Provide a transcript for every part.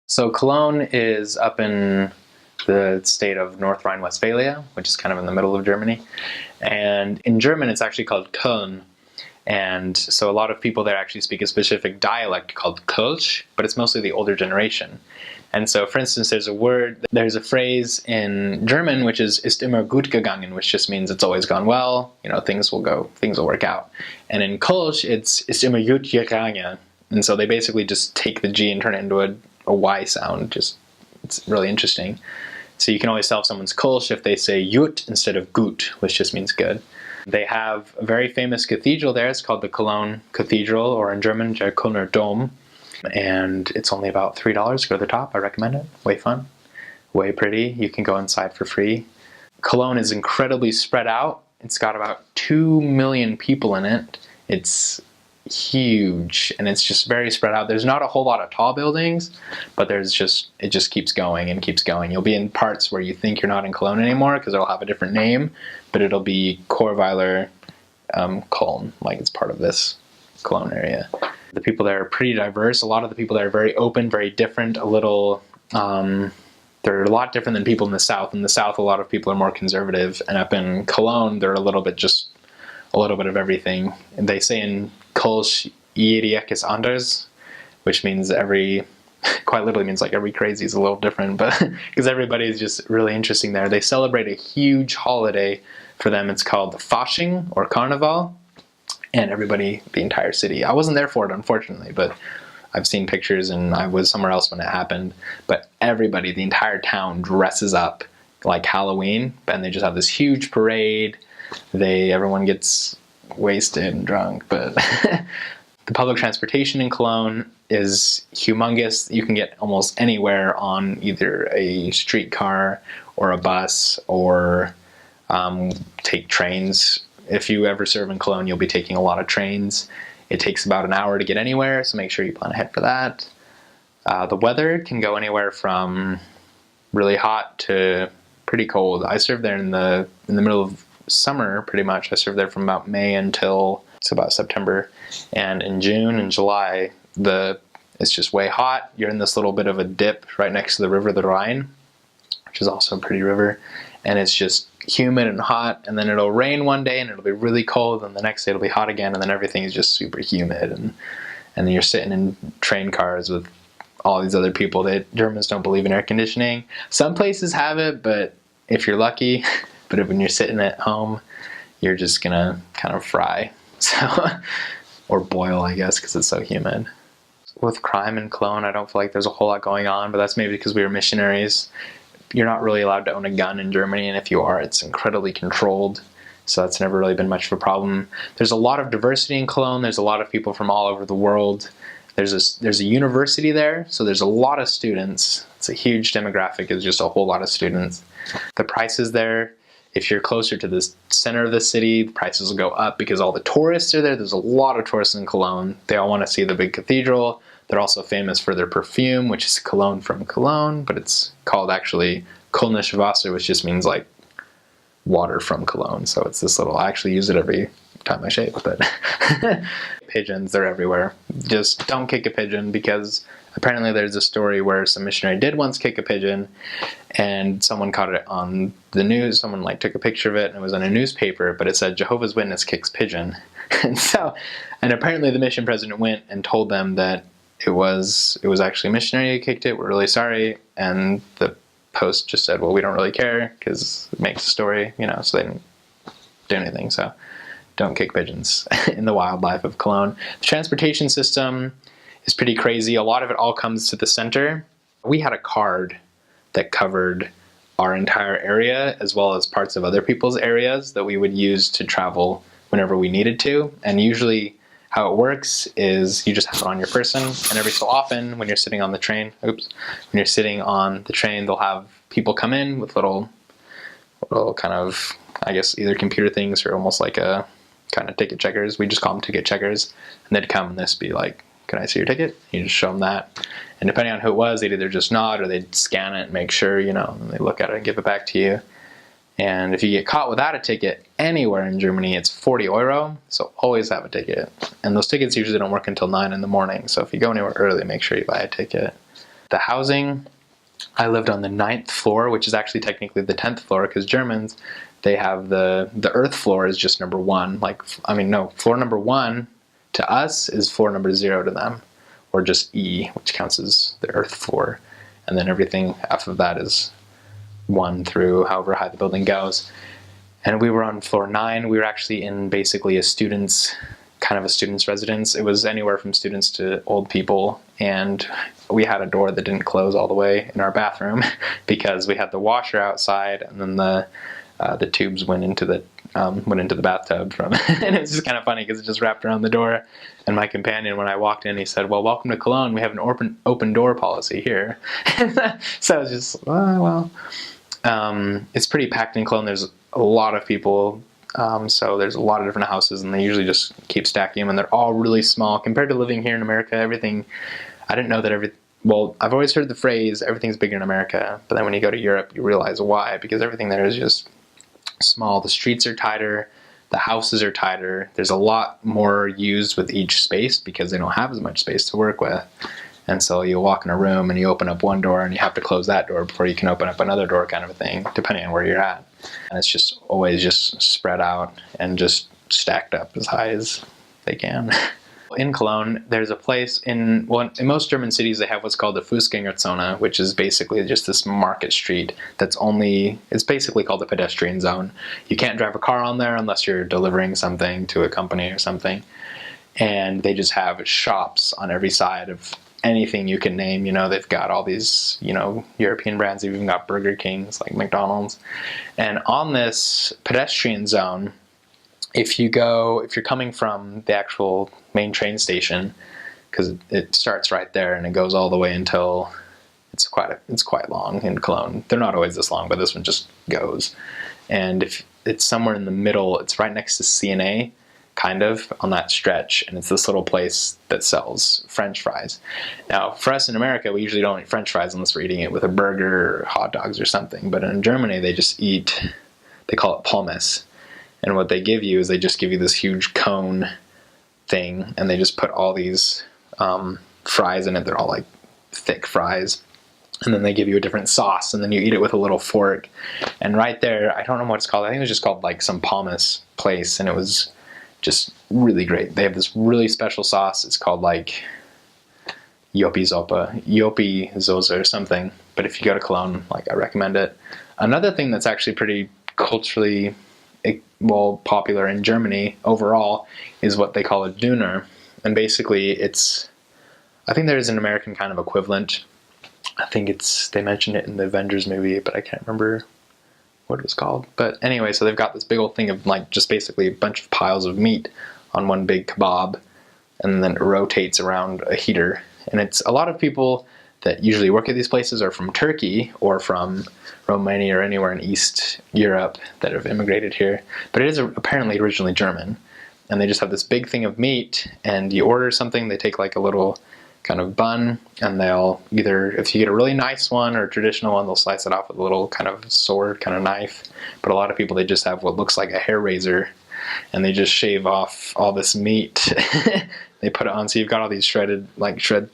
So Cologne is up in the state of North Rhine-Westphalia, which is kind of in the middle of Germany. And in German, it's actually called Köln. And so a lot of people there actually speak a specific dialect called Kölsch, but it's mostly the older generation. And so, for instance, there's a phrase in German which is "ist immer gut gegangen," which just means it's always gone well. You know, things will work out. And in Kölsch, it's "ist immer gut gegangen," and so they basically just take the G and turn it into a Y sound. It's really interesting. So you can always tell if someone's Kölsch if they say "gut" instead of "gut," which just means good. They have a very famous cathedral there. It's called the Cologne Cathedral, or in German, der Kölner Dom. And it's only about $3 to go to the top. I recommend it. Way fun, way pretty. You can go inside for free. Cologne is incredibly spread out. It's got about 2 million people in it. It's huge, and it's just very spread out. There's not a whole lot of tall buildings, but it just keeps going and keeps going. You'll be in parts where you think you're not in Cologne anymore because it'll have a different name, but it'll be Chorweiler Köln, like it's part of this Cologne area. The people there are pretty diverse. A lot of the people there are very open, very different, they're a lot different than people in the South. In the South, a lot of people are more conservative, and up in Cologne, they're a little bit of everything. And they say in Kölsch, jede Ecke ist anders, which means quite literally means like every crazy is a little different, but because everybody is just really interesting there. They celebrate a huge holiday for them. It's called Fasching or Carnival, and everybody, the entire city. I wasn't there for it, unfortunately, but I've seen pictures, and I was somewhere else when it happened. But everybody, the entire town, dresses up like Halloween, and they just have this huge parade. Everyone gets wasted and drunk, but the public transportation in Cologne is humongous. You can get almost anywhere on either a streetcar or a bus, or take trains. If you ever serve in Cologne, you'll be taking a lot of trains. It takes about an hour to get anywhere, so make sure you plan ahead for that. The weather can go anywhere from really hot to pretty cold. I served there in the middle of summer, pretty much. I served there from about May until about September. And in June and July, it's just way hot. You're in this little bit of a dip right next to the river, the Rhine, which is also a pretty river. And it's just humid and hot, and then it'll rain one day and it'll be really cold, and the next day it'll be hot again, and then everything is just super humid, and then you're sitting in train cars with all these other people. Germans don't believe in air conditioning. Some places have it, but if you're lucky, but when you're sitting at home, you're just gonna kind of fry, or boil, I guess, because it's so humid. With crime in Cologne, I don't feel like there's a whole lot going on, but that's maybe because we were missionaries. You're not really allowed to own a gun in Germany, and if you are, it's incredibly controlled, so that's never really been much of a problem. There's a lot of diversity in Cologne. There's a lot of people from all over the world. There's a university there, so there's a lot of students. It's a huge demographic. It's just a whole lot of students. The prices there, if you're closer to the center of the city, the prices will go up because all the tourists are there. There's a lot of tourists in Cologne. They all want to see the big cathedral. They're also famous for their perfume, which is cologne from Cologne, but it's called actually Kölnisch Wasser, which just means like water from Cologne. So it's this little, I actually use it every time I shave, but pigeons, they're everywhere. Just don't kick a pigeon, because apparently there's a story where some missionary did once kick a pigeon, and someone caught it on the news. Someone took a picture of it, and it was in a newspaper, but it said Jehovah's Witness kicks pigeon. And apparently the mission president went and told them that it was actually a missionary who kicked it. We're really sorry. And the Post just said, well, we don't really care because it makes a story, so they didn't do anything. So don't kick pigeons in the wildlife of Cologne. The transportation system is pretty crazy. A lot of it all comes to the center. We had a card that covered our entire area, as well as parts of other people's areas, that we would use to travel whenever we needed to. And usually how it works is you just have it on your person, and every so often when you're sitting on the train, they'll have people come in with little kind of, I guess, either computer things or almost like a kind of ticket checkers. We just call them ticket checkers. And they'd come and be like, can I see your ticket? You just show them that. And depending on who it was, they'd either just nod or they'd scan it and make sure, and they look at it and give it back to you. And if you get caught without a ticket anywhere in Germany, it's 40 euro. So always have a ticket. And those tickets usually don't work until 9 in the morning. So if you go anywhere early, make sure you buy a ticket. The housing, I lived on the 9th floor, which is actually technically the 10th floor, because Germans, they have the earth floor is just number 1. Like, I mean, no, floor number 1 to us is floor number 0 to them, or just E, which counts as the earth floor. And then everything after that is 1 through however high the building goes. And we were on floor 9. We were actually in basically a student's residence. It was anywhere from students to old people, and we had a door that didn't close all the way in our bathroom because we had the washer outside, and then the tubes went into the bathtub from and it was just kind of funny because it just wrapped around the door. And my companion, when I walked in, he said, "Well, welcome to Cologne. We have an open door policy here." So I was just, it's pretty packed in Cologne. There's a lot of people. So there's a lot of different houses, and they usually just keep stacking them, and they're all really small compared to living here in America. Everything, I didn't know that well, I've always heard the phrase, everything's bigger in America, but then when you go to Europe, you realize why, because everything there is just small. The streets are tighter, the houses are tighter, there's a lot more used with each space because they don't have as much space to work with. And so you walk in a room and you open up one door and you have to close that door before you can open up another door, kind of a thing, depending on where you're at. And it's just always just spread out and just stacked up as high as they can. In Cologne, there's a place in most German cities, they have what's called the Fußgängerzone, which is basically just this market street it's basically called the pedestrian zone. You can't drive a car on there unless you're delivering something to a company or something. And they just have shops on every side of anything you can name. They've got all these, European brands. They've even got Burger Kings, like McDonald's. And on this pedestrian zone, if you're coming from the actual main train station, because it starts right there and it goes all the way until it's quite long in Cologne. They're not always this long, but this one just goes. And if it's somewhere in the middle, it's right next to CNA, kind of on that stretch, and it's this little place that sells French fries. Now, for us in America, we usually don't eat French fries unless we're eating it with a burger or hot dogs or something. But in Germany, they call it Pommes. And what they give you is they just give you this huge cone thing, and they just put all these fries in it. They're all like thick fries. And then they give you a different sauce, and then you eat it with a little fork. And right there, I don't know what it's called. I think it was just called like some Pommes place, and it was just really great. They have this really special sauce. It's called like Yopi Soße or something. But if you go to Cologne, I recommend it. Another thing that's actually pretty culturally popular in Germany overall is what they call a Döner. And basically I think there is an American kind of equivalent. I think they mentioned it in the Avengers movie, but I can't remember what it was called. But anyway, so they've got this big old thing of just basically a bunch of piles of meat on one big kebab, and then it rotates around a heater. And it's a lot of people that usually work at these places are from Turkey or from Romania or anywhere in East Europe that have immigrated here. But it is apparently originally German. And they just have this big thing of meat, and you order something, they take a little kind of bun, and they'll either, if you get a really nice one or a traditional one, they'll slice it off with a little kind of sword, kind of knife. But a lot of people, they just have what looks like a hair razor, and they just shave off all this meat. They put it on, so you've got all these shred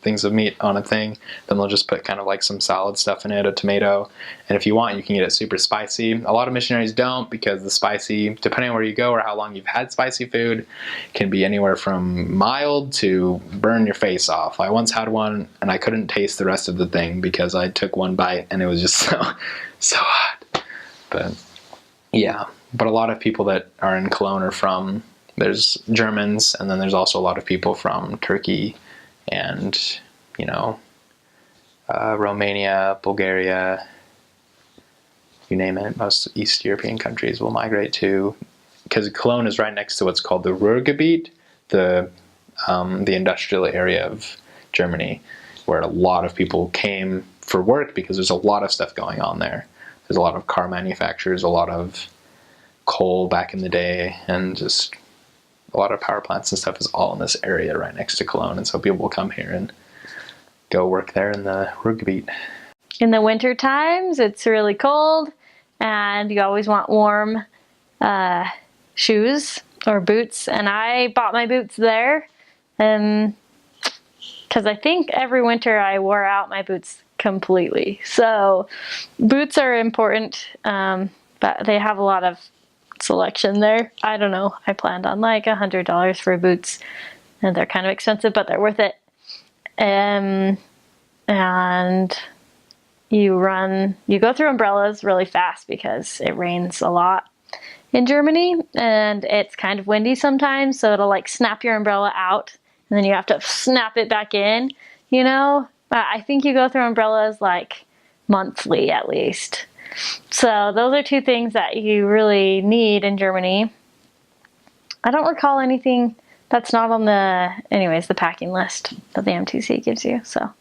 things of meat on a thing. Then they'll just put kind of some salad stuff in it, a tomato. And if you want, you can get it super spicy. A lot of missionaries don't, because the spicy, depending on where you go or how long you've had spicy food, can be anywhere from mild to burn your face off. I once had one, and I couldn't taste the rest of the thing because I took one bite, and it was just so hot. But yeah, but a lot of people that are in Cologne there's Germans, and then there's also a lot of people from Turkey and, Romania, Bulgaria, you name it. Most East European countries will migrate to, because Cologne is right next to what's called the Ruhrgebiet, the industrial area of Germany, where a lot of people came for work because there's a lot of stuff going on there. There's a lot of car manufacturers, a lot of coal back in the day, and just a lot of power plants and stuff is all in this area right next to Cologne. And so people will come here and go work there in the Ruhrgebiet. In the winter times, it's really cold, and you always want warm shoes or boots. And I bought my boots there, because because I think every winter I wore out my boots completely. So boots are important, but they have a lot of selection there. I don't know. I planned on like $100 for boots, and they're kind of expensive, but they're worth it. And you go through umbrellas really fast because it rains a lot in Germany, and it's kind of windy sometimes, so it'll like snap your umbrella out, and then you have to snap it back in, you know? I think you go through umbrellas like monthly at least. So those are two things that you really need in Germany. I don't recall anything that's not on the packing list that the MTC gives you. So